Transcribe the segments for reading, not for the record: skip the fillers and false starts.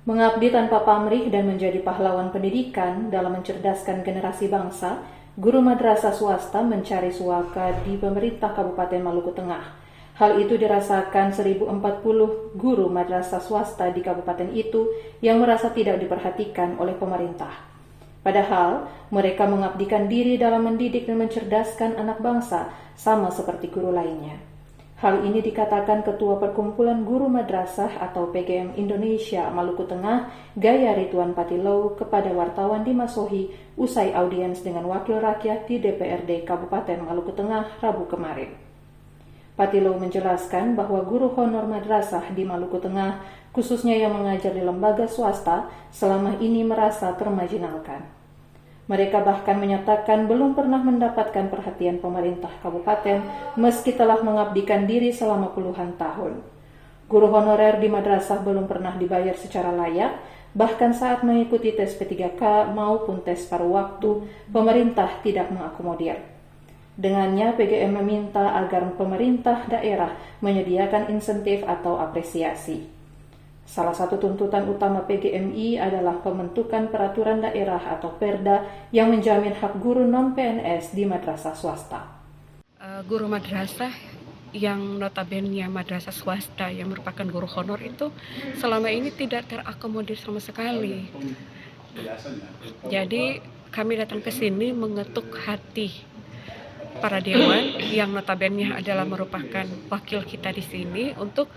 Mengabdi tanpa pamrih dan menjadi pahlawan pendidikan dalam mencerdaskan generasi bangsa, guru madrasah swasta mencari suaka di pemerintah Kabupaten Maluku Tengah. Hal itu dirasakan 1040 guru madrasah swasta di kabupaten itu yang merasa tidak diperhatikan oleh pemerintah. Padahal mereka mengabdikan diri dalam mendidik dan mencerdaskan anak bangsa sama seperti guru lainnya. Hal ini dikatakan Ketua Perkumpulan Guru Madrasah atau PGM Indonesia Maluku Tengah, Gaya Rituan Patilau kepada wartawan di Masohi usai audiens dengan Wakil Rakyat di DPRD Kabupaten Maluku Tengah Rabu kemarin. Patilau menjelaskan bahwa guru honor madrasah di Maluku Tengah, khususnya yang mengajar di lembaga swasta, selama ini merasa termarginalkan. Mereka bahkan menyatakan belum pernah mendapatkan perhatian pemerintah kabupaten meski telah mengabdikan diri selama puluhan tahun. Guru honorer di madrasah belum pernah dibayar secara layak, bahkan saat mengikuti tes P3K maupun tes paruh waktu, pemerintah tidak mengakomodir. Dengannya, PGM meminta agar pemerintah daerah menyediakan insentif atau apresiasi. Salah satu tuntutan utama PGMI adalah pembentukan peraturan daerah atau Perda yang menjamin hak guru non-PNS di madrasah swasta. Guru madrasah yang notabene madrasah swasta yang merupakan guru honor itu selama ini tidak terakomodir sama sekali. Jadi kami datang ke sini mengetuk hati para dewan yang notabene adalah merupakan wakil kita di sini untuk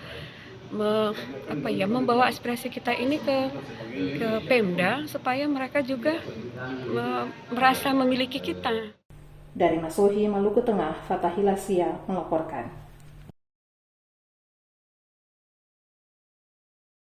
membawa aspirasi kita ini ke Pemda supaya mereka juga merasa memiliki kita. Dari Masohi, Maluku Tengah, Fatahila Sia melaporkan.